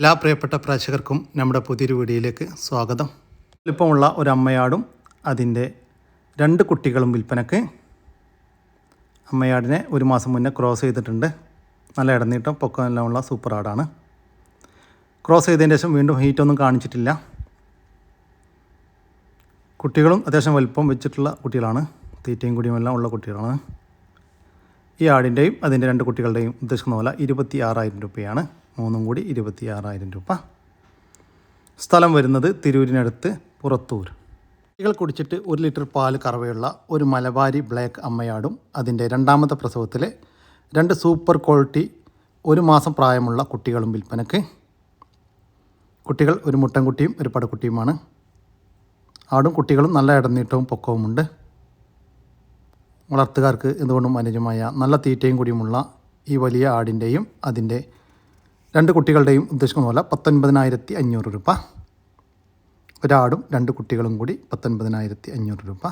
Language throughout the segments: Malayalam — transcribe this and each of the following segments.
എല്ലാ പ്രിയപ്പെട്ട പ്രേക്ഷകർക്കും നമ്മുടെ പുതിയൊരു വീഡിയോയിലേക്ക് സ്വാഗതം. വലിപ്പമുള്ള ഒരു അമ്മയാടും അതിൻ്റെ 2 കുട്ടികളും വിൽപ്പനക്ക്. അമ്മയാടിനെ ഒരു മാസം മുന്നേ ക്രോസ് ചെയ്തിട്ടുണ്ട്. നല്ല ഇടനീട്ടം പൊക്കമെല്ലാമുള്ള സൂപ്പർ ആടാണ്. ക്രോസ് ചെയ്തതിന് ശേഷം വീണ്ടും ഹീറ്റൊന്നും കാണിച്ചിട്ടില്ല. കുട്ടികളും അത്യാവശ്യം വലിപ്പം വെച്ചിട്ടുള്ള കുട്ടികളാണ്. തീറ്റയും കുടിയുമെല്ലാം ഉള്ള കുട്ടികളാണ്. ഈ ആടിൻ്റെയും അതിൻ്റെ 2 കുട്ടികളുടെയും ഉദ്ദേശിക്കുന്ന പോലെ 26,000 രൂപയാണ്. മൂന്നും കൂടി 26,000 രൂപ. സ്ഥലം വരുന്നത് തിരൂരിനടുത്ത് പുറത്തൂർ. കുട്ടികൾ കുടിച്ചിട്ട് 1 ലിറ്റർ പാൽ കറവയുള്ള ഒരു മലബാരി ബ്ലാക്ക് അമ്മയാടും അതിൻ്റെ 2ാമത്തെ പ്രസവത്തിലെ 2 സൂപ്പർ ക്വാളിറ്റി 1 മാസം പ്രായമുള്ള കുട്ടികളും വിൽപ്പനക്ക്. കുട്ടികൾ ഒരു മുട്ടൻകുട്ടിയും ഒരു പടക്കുട്ടിയുമാണ്. ആടും കുട്ടികളും നല്ല ഇടനീട്ടവും പൊക്കവുമുണ്ട്. വളർത്തുകാർക്ക് എന്തുകൊണ്ടും അനുയോജ്യമായ നല്ല തീറ്റയും കൂടിയുമുള്ള ഈ വലിയ ആടിൻ്റെയും അതിൻ്റെ 2 കുട്ടികളുടെയും ഉദ്ദേശിക്കുന്ന പോലെ 19,500 രൂപ. ഒരാടും 2 കുട്ടികളും കൂടി 19,500 രൂപ.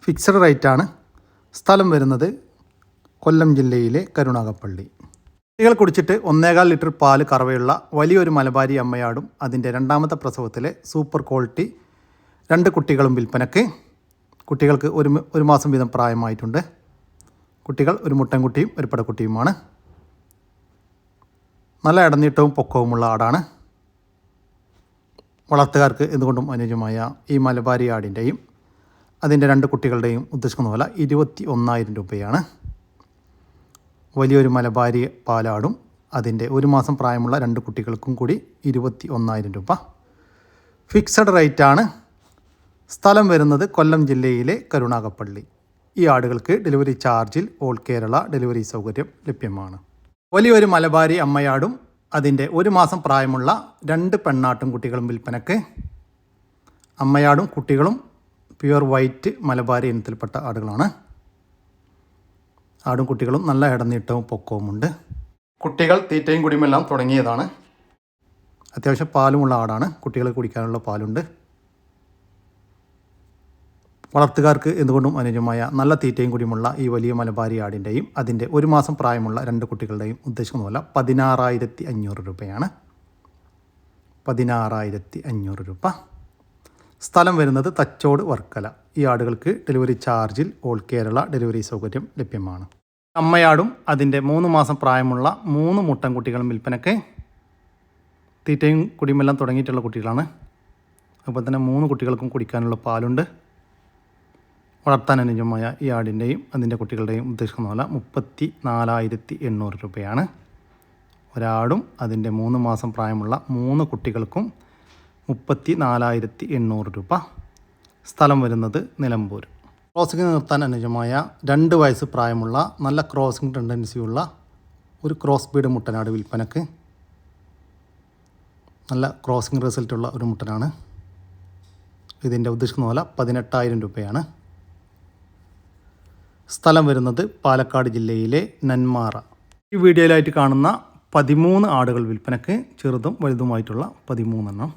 ഫിക്സഡ് റേറ്റാണ്. സ്ഥലം വരുന്നത് കൊല്ലം ജില്ലയിലെ കരുനാഗപ്പള്ളി. കുട്ടികൾ കുടിച്ചിട്ട് 1.25 ലിറ്റർ പാൽ കറവയുള്ള വലിയൊരു മലബാരി അമ്മയാടും അതിൻ്റെ 2ാമത്തെ പ്രസവത്തിലെ സൂപ്പർ ക്വാളിറ്റി 2 കുട്ടികളും വിൽപ്പനക്ക്. കുട്ടികൾക്ക് ഒരു മാസം വീതം പ്രായമായിട്ടുണ്ട്. കുട്ടികൾ ഒരു മുട്ടൻകുട്ടിയും ഒരു പടക്കുട്ടിയുമാണ്. നല്ല ഇടനീട്ടവും പൊക്കവുമുള്ള ആടാണ്. വളർത്തുകാർക്ക് എന്തുകൊണ്ടും അനുയോജ്യമായ ഈ മലബാരി ആടിൻ്റെയും അതിൻ്റെ 2 കുട്ടികളുടെയും ഉദ്ദേശിക്കുന്ന പോലെ 21,000 രൂപയാണ്. വലിയൊരു മലബാരി പാലാടും അതിൻ്റെ 1 മാസം പ്രായമുള്ള 2 കുട്ടികൾക്കും കൂടി 21,000 രൂപ. ഫിക്സഡ് റേറ്റാണ്. സ്ഥലം വരുന്നത് കൊല്ലം ജില്ലയിലെ കരുനാഗപ്പള്ളി. ഈ ആടുകൾക്ക് ഡെലിവറി ചാർജിൽ ഓൾ കേരള ഡെലിവറി സൗകര്യം ലഭ്യമാണ്. വലിയൊരു മലബാരി അമ്മയാടും അതിൻ്റെ 1 മാസം പ്രായമുള്ള 2 പെണ്ണാട്ടും കുട്ടികളും വിൽപ്പനക്ക്. അമ്മയാടും കുട്ടികളും പ്യുവർ വൈറ്റ് മലബാരി ഇനത്തിൽപ്പെട്ട ആടുകളാണ്. ആടും കുട്ടികളും നല്ല ഇടനീട്ടവും പൊക്കവുമുണ്ട്. കുട്ടികൾ തീറ്റയും കുടിയുമെല്ലാം തുടങ്ങിയതാണ്. അത്യാവശ്യം പാലുമുള്ള ആടാണ്. കുട്ടികൾ കുടിക്കാനുള്ള പാലുണ്ട്. വളർത്തുകാർക്ക് എന്തുകൊണ്ടും അനുയോജ്യമായ നല്ല തീറ്റയും കൂടിയുമുള്ള ഈ വലിയ മലബാരി ആടിൻ്റെയും അതിൻ്റെ 1 മാസം പ്രായമുള്ള 2 കുട്ടികളുടെയും ഉദ്ദേശിക്കുന്ന പോലെ 16,500 രൂപയാണ്. 16,500 രൂപ. സ്ഥലം വരുന്നത് തച്ചോട് വർക്കല. ഈ ആടുകൾക്ക് ഡെലിവറി ചാർജിൽ ഓൾ കേരള ഡെലിവറി സൗകര്യം ലഭ്യമാണ്. അമ്മയാടും അതിൻ്റെ 3 മാസം പ്രായമുള്ള 3 മുട്ടൻകുട്ടികളും വിൽപ്പനക്ക്. തീറ്റയും കുടിയുമെല്ലാം തുടങ്ങിയിട്ടുള്ള കുട്ടികളാണ്. അതുപോലെ തന്നെ 3 കുട്ടികൾക്കും കുടിക്കാനുള്ള പാലുണ്ട്. വളർത്താൻ അനുയോജ്യമായ ഈ ആടിൻ്റെയും അതിൻ്റെ കുട്ടികളുടെയും ഉദ്ദേശിക്കുന്ന പോലെ 34,800 രൂപയാണ്. ഒരാടും അതിൻ്റെ 3 മാസം പ്രായമുള്ള 3 കുട്ടികൾക്കും 34,800 രൂപ. സ്ഥലം വരുന്നത് നിലമ്പൂർ. ക്രോസിംഗ് നിർത്താൻ അനുയോജ്യമായ 2 വയസ്സ് പ്രായമുള്ള നല്ല ക്രോസിംഗ് ടെൻഡൻസിയുള്ള ഒരു ക്രോസ് ബീഡ് മുട്ടനാട് വിൽപ്പനക്ക്. നല്ല ക്രോസിംഗ് റിസൾട്ടുള്ള ഒരു മുട്ടനാണ്. ഇതിൻ്റെ ഉദ്ദേശിക്കുന്ന പോലെ 18,000 രൂപയാണ്. സ്ഥലം വരുന്നത് പാലക്കാട് ജില്ലയിലെ നെന്മാറ. ഈ വീഡിയോയിലായിട്ട് കാണുന്ന 13 ആടുകൾ വിൽപ്പനക്ക്. ചെറുതും വലുതുമായിട്ടുള്ള 13 എണ്ണം.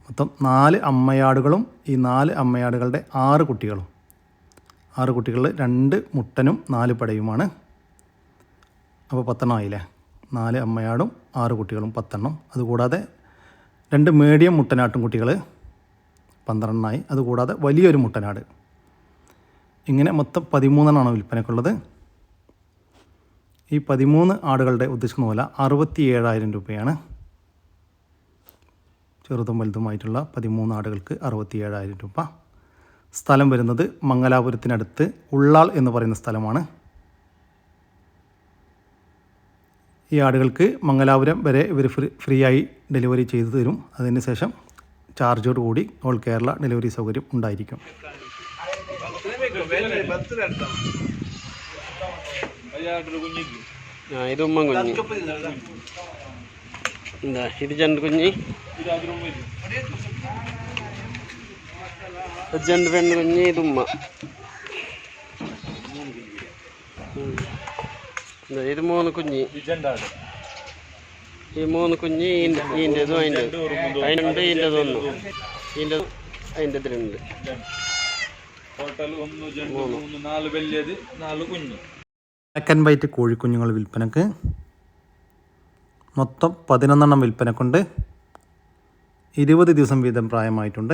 മൊത്തം 4 അമ്മയാടുകളും ഈ 4 അമ്മയാടുകളുടെ 6 കുട്ടികളും. 6 കുട്ടികളിൽ 2 മുട്ടനും 4 പടയുമാണ്. അപ്പോൾ 10 ആയില്ലേ. 4 അമ്മയാടും 6 കുട്ടികളും 10. അതുകൂടാതെ 2 മീഡിയം മുട്ടനാട്ടും കുട്ടികൾ 12 അതുകൂടാതെ വലിയൊരു മുട്ടനാട്. ഇങ്ങനെ മൊത്തം 13 വിൽപ്പനക്കുള്ളത്. ഈ 13 ആടുകളുടെ ഉദ്ദേശിക്കുന്ന പോലെ 67,000 രൂപയാണ്. ചെറുതും വലുതുമായിട്ടുള്ള 13 ആടുകൾക്ക് 67,000 രൂപ. സ്ഥലം വരുന്നത് മംഗലാപുരത്തിനടുത്ത് ഉള്ളാൾ എന്ന് പറയുന്ന സ്ഥലമാണ്. ഈ ആടുകൾക്ക് മംഗലാപുരം വരെ ഇവർ ഫ്രീ ആയി ഡെലിവറി ചെയ്തു തരും. അതിന് ശേഷം ചാർജോടുകൂടി ഓൾ കേരള ഡെലിവറി സൗകര്യം ഉണ്ടായിരിക്കും. ഇത് ഉമ്മ കുഞ്ഞ്, എന്താ ഇത് ജണ്ട് കുഞ്ഞ്, ജണ്ട് പെണ്ണ് കുഞ്ഞ്, ഇത് ഉമ്മ. ഇത് 3 കുഞ്ഞ്. ഈ 3 കുഞ്ഞ് ഇതിൻ്റെതും അതിൻ്റെ ഇതിൻ്റെതൊന്നും അതിൻ്റെ ഇതിലുണ്ട്. ബ്ലാക്ക് ആൻഡ് വൈറ്റ് കോഴിക്കുഞ്ഞുങ്ങൾ വിൽപ്പനക്ക്. മൊത്തം 11 വിൽപ്പനക്കുണ്ട്. 20 ദിവസം വീതം പ്രായമായിട്ടുണ്ട്.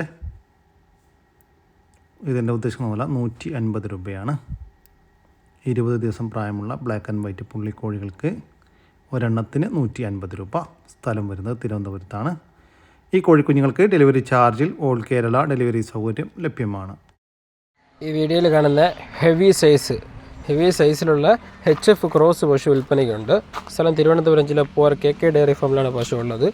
ഇതിൻ്റെ ഉദ്ദേശിക്കുന്ന വില 150 രൂപയാണ്. 20 ദിവസം പ്രായമുള്ള ബ്ലാക്ക് ആൻഡ് വൈറ്റ് പുള്ളിക്കോഴികൾക്ക് ഒരെണ്ണത്തിന് 150 രൂപ. സ്ഥലം വരുന്നത് തിരുവനന്തപുരത്താണ്. ഈ കോഴിക്കുഞ്ഞുങ്ങൾക്ക് ഡെലിവറി ചാർജിൽ ഓൾ കേരള ഡെലിവറി സൗകര്യം ലഭ്യമാണ്. ഈ വീഡിയോയിൽ കാണുന്ന ഹെവി സൈസിലുള്ള HF ക്രോസ് പശു വിൽപ്പനയ്ക്കുണ്ട്. സ്ഥലം തിരുവനന്തപുരം ജില്ല പൂവാർ KK ഡയറി ഫാമിലാണ് പശു ഉള്ളത്.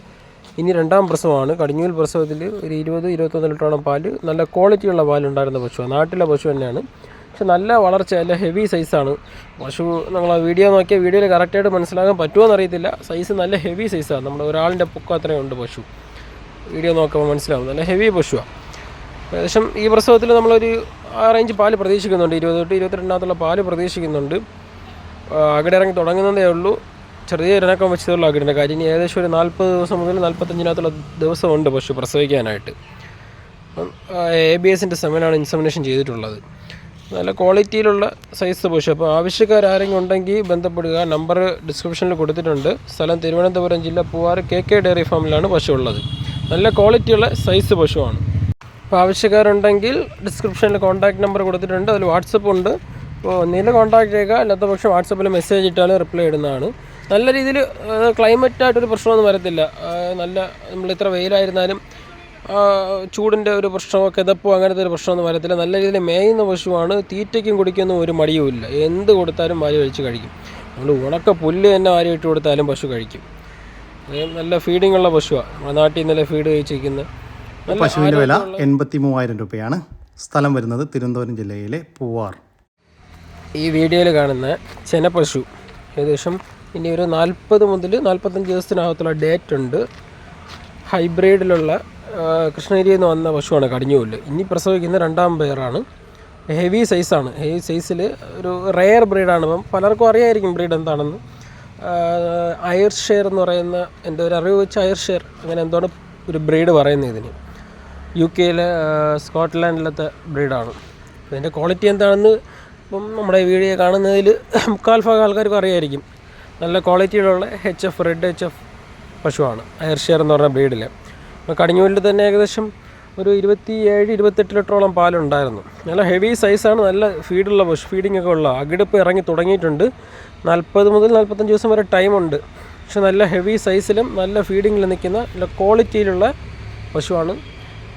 ഇനി രണ്ടാം പ്രസവമാണ്. കടിഞ്ഞൂൽ പ്രസവത്തിൽ ഒരു 20-21 ലിറ്ററോളം പാല്, നല്ല ക്വാളിറ്റിയുള്ള പാലുണ്ടായിരുന്ന പശുവാണ്. നാട്ടിലെ പശു തന്നെയാണ്. പക്ഷെ നല്ല വളർച്ച, നല്ല ഹെവി സൈസാണ് പശു. നമ്മൾ വീഡിയോ നോക്കിയാൽ വീഡിയോയിൽ കറക്റ്റായിട്ട് മനസ്സിലാക്കാൻ പറ്റുമോ എന്നറിയത്തില്ല. സൈസ് നല്ല ഹെവി സൈസാണ്. നമ്മുടെ ഒരാളിൻ്റെ പൊക്കം അത്രയുണ്ട് പശു. വീഡിയോ നോക്കുമ്പോൾ മനസ്സിലാവും, നല്ല ഹെവി പശുവാണ്. ഏകദേശം ഈ പ്രസവത്തിൽ നമ്മളൊരു ആ റേഞ്ച് പാല് പ്രതീക്ഷിക്കുന്നുണ്ട്. 20-22 പാല് പ്രതീക്ഷിക്കുന്നുണ്ട്. അകിട് ഇറങ്ങി തുടങ്ങുന്നതേ ഉള്ളൂ. ചെറിയ ഇനക്കം വെച്ചതുള്ള അകിടിൻ്റെ കാര്യം. ഇനി ഏകദേശം ഒരു 40 ദിവസം മുതൽ 45 ദിവസമുണ്ട് പശു പ്രസവിക്കാനായിട്ട്. ABSൻ്റെ സെമനാണ് ഇൻസെമിനേഷൻ ചെയ്തിട്ടുള്ളത്. നല്ല ക്വാളിറ്റിയിലുള്ള സൈസ് പശു. അപ്പോൾ ആവശ്യക്കാരെങ്കിലും ഉണ്ടെങ്കിൽ ബന്ധപ്പെടുക. നമ്പർ ഡിസ്ക്രിപ്ഷനിൽ കൊടുത്തിട്ടുണ്ട്. സ്ഥലം തിരുവനന്തപുരം ജില്ല പൂവാർ KK ഡയറി ഫാമിലാണ് പശു ഉള്ളത്. നല്ല ക്വാളിറ്റിയുള്ള സൈസ് പശുവാണ്. അപ്പോൾ ആവശ്യക്കാരുണ്ടെങ്കിൽ ഡിസ്ക്രിപ്ഷനിൽ കോൺടാക്റ്റ് നമ്പർ കൊടുത്തിട്ടുണ്ട്. അതിൽ വാട്സപ്പ് ഉണ്ട്. അപ്പോൾ ഒന്നിൽ കോൺടാക്ട് ചെയ്യുക, അല്ലാത്ത പക്ഷം വാട്സപ്പിൽ മെസ്സേജ് ഇട്ടാൽ റിപ്ലൈ ഇടുന്നതാണ്. നല്ല രീതിയിൽ ക്ലൈമറ്റായിട്ടൊരു പ്രശ്നമൊന്നും വരത്തില്ല. നല്ല നമ്മളിത്ര വെയിലായിരുന്നാലും ചൂടിൻ്റെ ഒരു പ്രശ്നമോ കിതപ്പോ അങ്ങനത്തെ ഒരു പ്രശ്നമൊന്നും വരത്തില്ല. നല്ല രീതിയിൽ മേയുന്ന പശുവാണ്. തീറ്റയ്ക്കും കുടിക്കൊന്നും ഒരു മടിയുമില്ല. എന്ത് കൊടുത്താലും വാരി കഴിച്ച് കഴിക്കും. നമ്മൾ ഉണക്ക പുല്ല് തന്നെ വാരി ഇട്ട് കൊടുത്താലും പശു കഴിക്കും. നല്ല ഫീഡിംഗ് ഉള്ള പശുവാണ്. നമ്മുടെ നാട്ടിൽ നിന്നല്ലേ ഫീഡ് കഴിച്ചിരിക്കുന്നത്. പശുവിൻ്റെ വില 83,000 രൂപയാണ്. സ്ഥലം വരുന്നത് തിരുവനന്തപുരം ജില്ലയിലെ പൂവാർ. ഈ വീഡിയോയിൽ കാണുന്ന ചെനപ്പശു ഏകദേശം ഇനി ഒരു 40 മുതൽ 45 ദിവസത്തിനകത്തുള്ള ഡേറ്റ് ഉണ്ട്. ഹൈബ്രിഡിലുള്ള കൃഷ്ണഗിരിയിൽ നിന്ന് വന്ന പശുവാണ് കടിഞ്ഞൂല്. ഇനി പ്രസവിക്കുന്ന രണ്ടാം പേരാണ്. ഹെവി സൈസാണ്. ഹെവി സൈസിൽ ഒരു റെയർ ബ്രീഡാണ്. ഇപ്പം പലർക്കും അറിയായിരിക്കും ബ്രീഡ് എന്താണെന്ന്. അയർഷെയർ എന്ന് പറയുന്ന, എൻ്റെ ഒരു അറിവ് വെച്ച് അയർഷെയർ അങ്ങനെ എന്താണ് ഒരു ബ്രീഡ് പറയുന്നത്. ഇതിന് UK സ്കോട്ട്ലാൻഡിലത്തെ ബ്രീഡാണ്. ഇതിൻ്റെ ക്വാളിറ്റി എന്താണെന്ന് ഇപ്പം നമ്മുടെ വീഡിയോ കാണുന്നതിൽ 3/4 ആൾക്കാർക്കും അറിയായിരിക്കും. നല്ല ക്വാളിറ്റിയിലുള്ള HF റെഡ് HF പശുവാണ് അയർഷെയർ എന്ന് പറഞ്ഞ ബ്രീഡിൽ. കടിഞ്ഞൂലിൽ തന്നെ ഏകദേശം ഒരു 27-28 ലിറ്ററോളം പാലുണ്ടായിരുന്നു. നല്ല ഹെവി സൈസാണ്. നല്ല ഫീഡുള്ള പശു, ഫീഡിംഗ് ഒക്കെ ഉള്ള. അകിടിപ്പ് ഇറങ്ങി തുടങ്ങിയിട്ടുണ്ട്. 40 മുതൽ 45 ദിവസം വരെ ടൈമുണ്ട്. പക്ഷെ നല്ല ഹെവി സൈസിലും നല്ല ഫീഡിങ്ങിൽ നിൽക്കുന്ന നല്ല ക്വാളിറ്റിയിലുള്ള പശുവാണ്.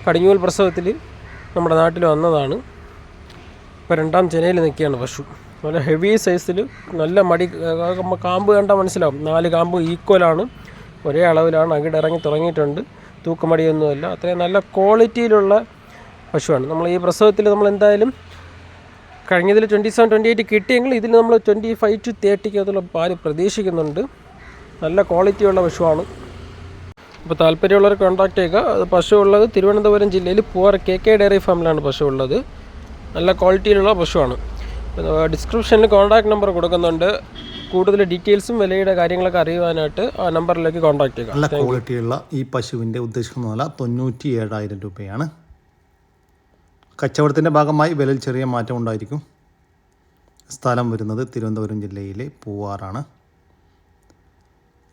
കടിഞ്ഞൂൽ പ്രസവത്തിൽ നമ്മുടെ നാട്ടിൽ വന്നതാണ്. ഇപ്പോൾ രണ്ടാം ചെനയിൽ നിൽക്കുകയാണ് പശു. നല്ല ഹെവി സൈസിൽ, നല്ല മടി, കാമ്പ് കണ്ടാൽ മനസ്സിലാവും. 4 കാമ്പ് ഈക്വലാണ്, ഒരേ അളവിലാണ്. അകിട് ഇറങ്ങി തുടങ്ങിയിട്ടുണ്ട്. തൂക്കമടിയൊന്നുമല്ല. അത്രയും നല്ല ക്വാളിറ്റിയിലുള്ള പശുവാണ്. നമ്മൾ ഈ പ്രസവത്തിൽ നമ്മൾ എന്തായാലും കഴിഞ്ഞതിൽ 27-28 കിട്ടിയെങ്കിൽ ഇതിൽ നമ്മൾ 25-30 പാല് പ്രതീക്ഷിക്കുന്നുണ്ട്. നല്ല ക്വാളിറ്റിയുള്ള പശുവാണ്. അപ്പോൾ താല്പര്യമുള്ളവർ കോൺടാക്ട് ചെയ്യുക. അത് പശു ഉള്ളത് തിരുവനന്തപുരം ജില്ലയിൽ പൂവാർ KK ഡയറി ഫാമിലാണ് പശു ഉള്ളത്. നല്ല ക്വാളിറ്റിയിലുള്ള പശുവാണ്. ഡിസ്ക്രിപ്ഷനിൽ കോൺടാക്ട് നമ്പർ കൊടുക്കുന്നുണ്ട്. കൂടുതൽ ഡീറ്റെയിൽസും വിലയുടെ കാര്യങ്ങളൊക്കെ അറിയുവാനായിട്ട് ആ നമ്പറിലേക്ക് കോൺടാക്ട് ചെയ്യുക. നല്ല ക്വാളിറ്റിയുള്ള ഈ പശുവിൻ്റെ ഉദ്ദേശിക്കുന്ന വില 97,000 രൂപയാണ്. കച്ചവടത്തിൻ്റെ ഭാഗമായി വിലയിൽ ചെറിയ മാറ്റം ഉണ്ടായിരിക്കും. സ്ഥലം വരുന്നത് തിരുവനന്തപുരം ജില്ലയിലെ പൂവാറാണ്.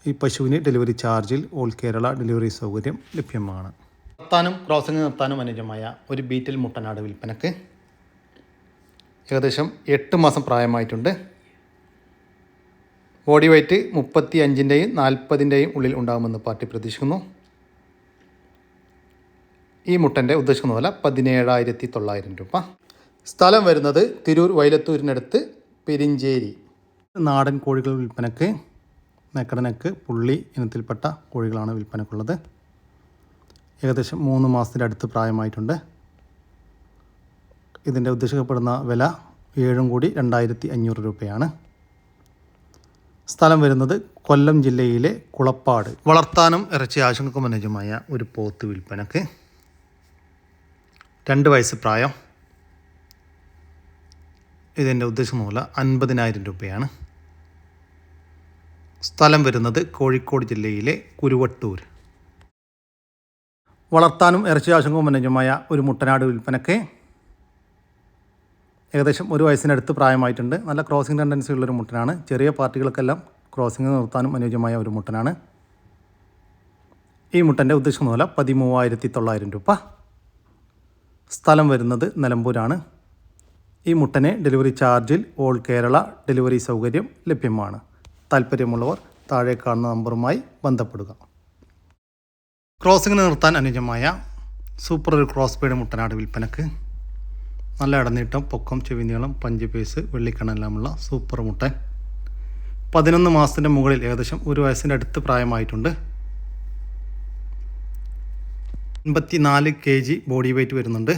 ഈ പശുവിന് ഡെലിവറി ചാർജിൽ ഓൾ കേരള ഡെലിവറി സൗകര്യം ലഭ്യമാണ്. നിർത്താനും ക്രോസിംഗ് നിർത്താനും അനുയോജ്യമായ ഒരു ബീറ്റൽ മുട്ടനാട് വിൽപ്പനക്ക്. ഏകദേശം 8 മാസം പ്രായമായിട്ടുണ്ട്. ബോഡി വെയ്റ്റ് 35-ൻ്റെയും 40-ൻ്റെയും ഉള്ളിൽ ഉണ്ടാകുമെന്ന് പാർട്ടി പ്രതീക്ഷിക്കുന്നു. ഈ മുട്ടൻ്റെ ഉദ്ദേശിക്കുന്ന വില 17,900 രൂപ. സ്ഥലം വരുന്നത് തിരൂർ വൈലത്തൂരിനടുത്ത് പെരിഞ്ചേരി. നാടൻ കോഴികൾ വിൽപ്പനക്ക്. നെക്കടനക്ക് പുള്ളി ഇനത്തിൽപ്പെട്ട കോഴികളാണ് വിൽപ്പനക്കുള്ളത്. ഏകദേശം 3 മാസത്തിൻ്റെ അടുത്ത് പ്രായമായിട്ടുണ്ട്. ഇതിൻ്റെ ഉദ്ദേശിക്കപ്പെടുന്ന വില 7,2,500 രൂപയാണ്. സ്ഥലം വരുന്നത് കൊല്ലം ജില്ലയിലെ കുളപ്പാട്. വളർത്താനും ഇറച്ചി ആവശ്യങ്ങൾക്കും അനുയോജ്യമായ ഒരു പോത്ത് വിൽപ്പനക്ക്. 2 വയസ്സ് പ്രായം. ഇതിൻ്റെ ഉദ്ദേശിക്കുന്ന വില 50,000 രൂപയാണ്. സ്ഥലം വരുന്നത് കോഴിക്കോട് ജില്ലയിലെ കുരുവട്ടൂർ. വളർത്താനും ഇറച്ചി ആവശ്യങ്ങൾക്കും അനുയോജ്യമായ ഒരു മുട്ടനാട് വിൽപ്പനക്ക്. ഏകദേശം 1 വയസ്സിനടുത്ത് പ്രായമായിട്ടുണ്ട്. നല്ല ക്രോസിംഗ് ടെൻഡൻസി ഉള്ളൊരു മുട്ടനാണ്. ചെറിയ പാർട്ടികൾക്കെല്ലാം ക്രോസിംഗ് നിർത്താനും അനുയോജ്യമായ ഒരു മുട്ടനാണ്. ഈ മുട്ടൻ്റെ ഉദ്ദേശിക്കുന്ന വില 13,900 രൂപ. സ്ഥലം വരുന്നത് നിലമ്പൂരാണ്. ഈ മുട്ടനെ ഡെലിവറി ചാർജിൽ ഓൾ കേരള ഡെലിവറി സൗകര്യം ലഭ്യമാണ്. താല്പര്യമുള്ളവർ താഴെ കാണുന്ന നമ്പറുമായി ബന്ധപ്പെടുക. ക്രോസിങ്ങിന് നിർത്താൻ അനുയോജ്യമായ സൂപ്പർ ഒരു ക്രോസ് ബീഡ് മുട്ടനാട് വിൽപ്പനക്ക്. നല്ല ഇടനീട്ടം, പൊക്കം, ചെവിനീളം, പഞ്ച് പീസ്, വെള്ളിക്കണ്ണെല്ലാമുള്ള സൂപ്പർ മുട്ടൻ. 11 മാസത്തിൻ്റെ മുകളിൽ ഏകദേശം 1 വയസ്സിൻ്റെ അടുത്ത് പ്രായമായിട്ടുണ്ട്. 84 kg ബോഡി വെയ്റ്റ് വരുന്നുണ്ട്.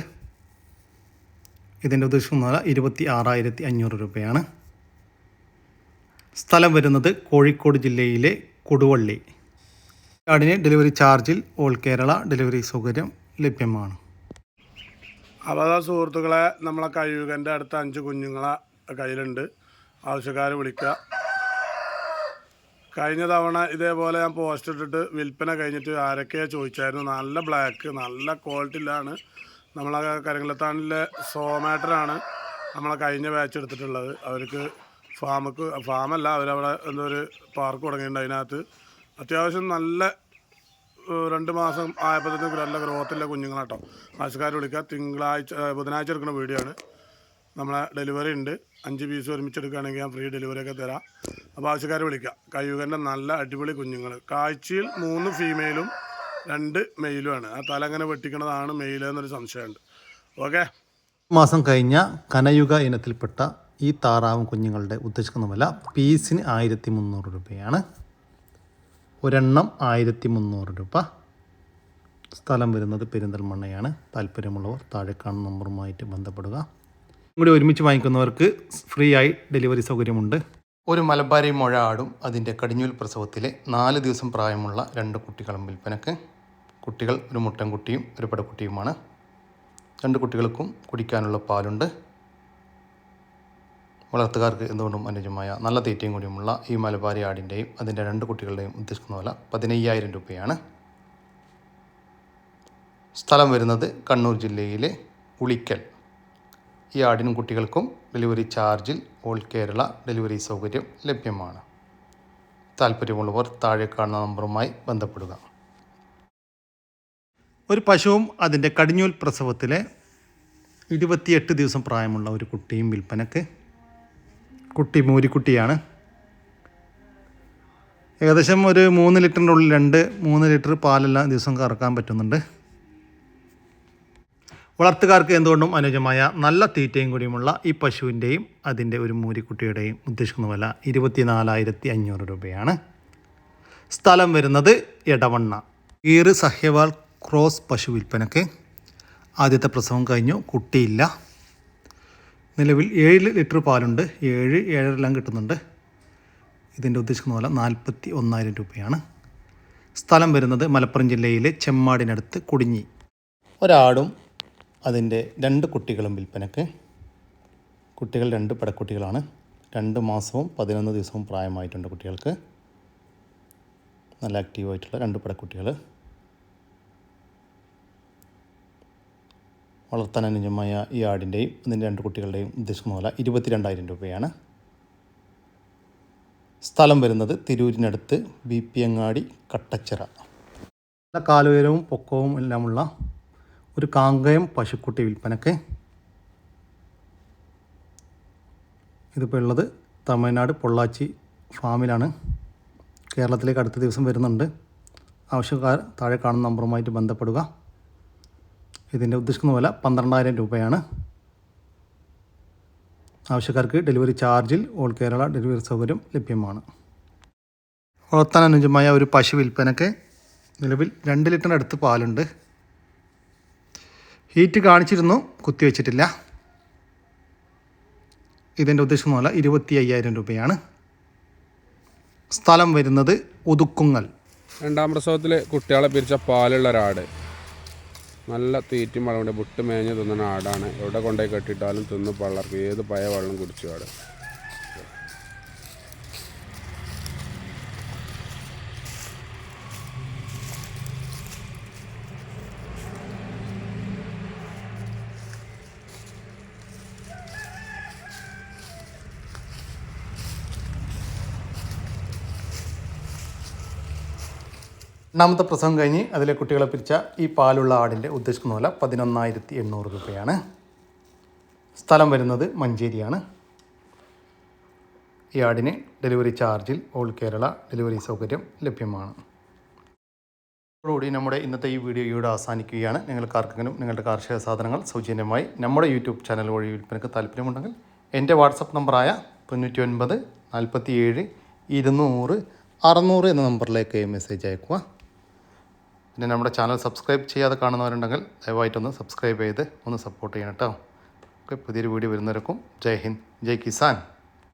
ഇതിൻ്റെ ഉദ്ദേശിക്കുന്ന വില 26,500 രൂപയാണ്. സ്ഥലം വരുന്നത് കോഴിക്കോട് ജില്ലയിലെ കൊടുവള്ളി. ആടിന് ഡെലിവറി ചാർജിൽ ഓൾ കേരള ഡെലിവറി സൗകര്യം ലഭ്യമാണ്. അപ്പോൾ സുഹൃത്തുക്കളെ, നമ്മളെ കയ്യൂകൻ്റെ അടുത്ത് 5 കുഞ്ഞുങ്ങളെ കയ്യിലുണ്ട്. ആവശ്യക്കാർ വിളിക്കുക. കഴിഞ്ഞ തവണ ഇതേപോലെ ഞാൻ പോസ്റ്റ് ഇട്ടിട്ട് വിൽപ്പന കഴിഞ്ഞിട്ട് ആരൊക്കെ ചോദിച്ചായിരുന്നു. നല്ല ബ്ലാക്ക്, നല്ല ക്വാളിറ്റിയിലാണ്. നമ്മളെ കരിങ്കലത്താണിലെ സോമാറ്ററാണ് നമ്മളെ കഴിഞ്ഞ ബാച്ച് എടുത്തിട്ടുള്ളത്. അവർക്ക് ഫാമല്ല, അവരവിടെ എന്തോ ഒരു പാർക്ക് തുടങ്ങിയിട്ടുണ്ട്. അതിനകത്ത് അത്യാവശ്യം നല്ല 2 മാസം ആയപ്പോഴത്തേക്കും നല്ല ഗ്രോത്തുള്ള കുഞ്ഞുങ്ങളാട്ടോ. ആവശ്യക്കാർ വിളിക്കുക. ബുധനാഴ്ച എടുക്കുന്ന വീഡിയോ ആണ്. നമ്മളെ ഡെലിവറി ഉണ്ട്. 5 പീസ് ഒരുമിച്ച് എടുക്കുകയാണെങ്കിൽ ഞാൻ ഫ്രീ ഡെലിവറി ഒക്കെ തരാം. അപ്പോൾ ആവശ്യക്കാർ വിളിക്കുക. കയ്യൂകൻ്റെ നല്ല അടിപൊളി കുഞ്ഞുങ്ങൾ. കാഴ്ചയിൽ 3 ഫീമെയിലും 2 മെയിലുമാണ്. ആ തല അങ്ങനെ വെട്ടിക്കണതാണ് മെയിൽ എന്നൊരു സംശയമുണ്ട്. ഓക്കെ. മാസം കഴിഞ്ഞ കനയുഗ ഇനത്തിൽപ്പെട്ട ഈ താറാവും കുഞ്ഞുങ്ങളുടെ ഉദ്ദേശിക്കുന്ന വില പീസിന് 1,300 രൂപയാണ്. ഒരെണ്ണം 1,300 രൂപ. സ്ഥലം വരുന്നത് പെരിന്തൽമണ്ണയാണ്. താല്പര്യമുള്ളവർ താഴെ കാണുന്ന നമ്പറുമായിട്ട് ബന്ധപ്പെടുക. കൂടി ഒരുമിച്ച് വാങ്ങിക്കുന്നവർക്ക് ഫ്രീ ആയി ഡെലിവറി സൗകര്യമുണ്ട്. ഒരു മലബാരി മുഴ ആടും അതിൻ്റെ കടിഞ്ഞൂൽ പ്രസവത്തിലെ 4 ദിവസം പ്രായമുള്ള 2 കുട്ടികളും വിൽപ്പനക്ക്. കുട്ടികൾ ഒരു മുട്ടൻകുട്ടിയും ഒരു പടക്കുട്ടിയുമാണ്. 2 കുട്ടികൾക്കും കുടിക്കാനുള്ള പാലുണ്ട്. വളർത്തുകാർക്ക് എന്തുകൊണ്ടും അനുയോജ്യമായ നല്ല തീറ്റയും കൂടിയുമുള്ള ഈ മലബാരി ആടിൻ്റെയും അതിൻ്റെ 2 കുട്ടികളുടെയും ഉദ്ദേശിക്കുന്ന വില 15,000 രൂപയാണ്. സ്ഥലം വരുന്നത് കണ്ണൂർ ജില്ലയിലെ ഉളിക്കൽ. ഈ ആടിനും കുട്ടികൾക്കും ഡെലിവറി ചാർജിൽ ഓൾ കേരള ഡെലിവറി സൗകര്യം ലഭ്യമാണ്. താല്പര്യമുള്ളവർ താഴെ കാണുന്ന നമ്പറുമായി ബന്ധപ്പെടുക. ഒരു പശുവും അതിൻ്റെ കടിഞ്ഞൂൽ പ്രസവത്തിലെ 28 ദിവസം പ്രായമുള്ള ഒരു കുട്ടിയും വിൽപ്പനക്ക്. കുട്ടി മൂരിക്കുട്ടിയാണ്. ഏകദേശം ഒരു 3 ലിറ്ററിൻ്റെ ഉള്ളിൽ 2-3 ലിറ്റർ പാലെല്ലാം ദിവസം കറക്കാൻ പറ്റുന്നുണ്ട്. വളർത്തുകാർക്ക് എന്തുകൊണ്ടും അനുയോജ്യമായ നല്ല തീറ്റയും കൂടിയുമുള്ള ഈ പശുവിൻ്റെയും അതിൻ്റെ ഒരു മൂരിക്കുട്ടിയുടെയും ഉദ്ദേശിക്കുന്ന വില 24,500 രൂപയാണ്. സ്ഥലം വരുന്നത് എടവണ്ണ. ഈറ് സഹ്യവാൾ ക്രോസ് പശു വിൽപ്പനക്ക്. ആദ്യത്തെ പ്രസവം കഴിഞ്ഞു, കുട്ടിയില്ല. നിലവിൽ 7 ലിറ്റർ പാലുണ്ട്. 7-7.5 കിട്ടുന്നുണ്ട്. ഇതിൻ്റെ ഉദ്ദേശിക്കുന്ന വില 41,000 രൂപയാണ്. സ്ഥലം വരുന്നത് മലപ്പുറം ജില്ലയിലെ ചെമ്മാടിനടുത്ത് കുടിഞ്ഞി. ഒരാടും അതിൻ്റെ 2 കുട്ടികളും വിൽപ്പനക്ക്. കുട്ടികൾ 2 പടക്കുട്ടികളാണ്. 2 മാസവും 11 ദിവസവും പ്രായമായിട്ടുണ്ട് കുട്ടികൾക്ക്. നല്ല ആക്റ്റീവായിട്ടുള്ള 2 പടക്കുട്ടികൾ. വളർത്താൻ അനുയോജ്യമായ ഈ ആടിൻ്റെയും അതിൻ്റെ 2 കുട്ടികളുടെയും ഉദ്ദേശിക്കുന്ന വില 22,000 രൂപയാണ്. സ്ഥലം വരുന്നത് തിരൂരിനടുത്ത് BP അങ്ങാടി കട്ടച്ചിറ. നല്ല കാലുയരവും പൊക്കവും എല്ലാമുള്ള ഒരു കാങ്കയം പശുക്കുട്ടി വിൽപ്പനക്ക്. ഇതിപ്പോൾ ഉള്ളത് തമിഴ്നാട് പൊള്ളാച്ചി ഫാമിലാണ്. കേരളത്തിലേക്ക് അടുത്ത ദിവസം വരുന്നുണ്ട്. ആവശ്യക്കാർ താഴെ കാണുന്ന നമ്പറുമായിട്ട് ബന്ധപ്പെടുക. ഇതിൻ്റെ ഉദ്ദേശിക്കുന്ന വില 12,000 രൂപയാണ്. ആവശ്യക്കാർക്ക് ഡെലിവറി ചാർജിൽ ഓൾ കേരള ഡെലിവറി സൗകര്യം ലഭ്യമാണ്. വളർത്താൻ അനുയോജ്യമായ ഒരു പശു വിൽപ്പനക്ക്. നിലവിൽ 2 ലിറ്ററിന് അടുത്ത് പാലുണ്ട്. ഹീറ്റ് കാണിച്ചിരുന്നു, കുത്തിവെച്ചിട്ടില്ല. ഇതിൻ്റെ ഉദ്ദേശിക്കുന്ന വില 25,000 രൂപയാണ്. സ്ഥലം വരുന്നത് ഒതുക്കുങ്ങൽ. 2ാം പ്രസവത്തിൽ കുട്ടികളെ പിരിച്ച പാലുള്ള ഒരാട്. നല്ല തീറ്റും വളമുണ്ട്. വിട്ട് മേഞ്ഞ് തിന്നുന്ന ആടാണ്. എവിടെ കൊണ്ടുപോയി കെട്ടിയിട്ടാലും തിന്ന് പള്ളർക്ക് ഏത് പഴയ വെള്ളം കുടിച്ചു ആട്. രണ്ടാമത്തെ പ്രസവം കഴിഞ്ഞ് അതിലെ കുട്ടികളെ പിരിച്ച ഈ പാലുള്ള ആടിൻ്റെ ഉദ്ദേശിക്കുന്ന വില 11,800 രൂപയാണ്. സ്ഥലം വരുന്നത് മഞ്ചേരിയാണ്. ഈ ആടിന് ഡെലിവറി ചാർജിൽ ഓൾ കേരള ഡെലിവറി സൗകര്യം ലഭ്യമാണ്. അതോടുകൂടി നമ്മുടെ ഇന്നത്തെ ഈ വീഡിയോ ഇവിടെ അവസാനിക്കുകയാണ്. നിങ്ങൾക്കാർക്കെങ്കിലും നിങ്ങളുടെ കാർഷിക സാധനങ്ങൾ സൗജന്യമായി നമ്മുടെ യൂട്യൂബ് ചാനൽ വഴി വിൽപ്പനയ്ക്ക് താല്പര്യമുണ്ടെങ്കിൽ എൻ്റെ വാട്സപ്പ് നമ്പറായ 99 47 200 600 എന്ന നമ്പറിലേക്ക് മെസ്സേജ് അയക്കുക. പിന്നെ നമ്മുടെ ചാനൽ സബ്സ്ക്രൈബ് ചെയ്യാതെ കാണുന്നവരുണ്ടെങ്കിൽ ദയവായിട്ടൊന്ന് സബ്സ്ക്രൈബ് ചെയ്ത് ഒന്ന് സപ്പോർട്ട് ചെയ്യണം കേട്ടോ. ഓക്കെ, പുതിയൊരു വീഡിയോ വരുന്നവർക്കും ജയ് ഹിന്ദ്, ജയ് കിസാൻ.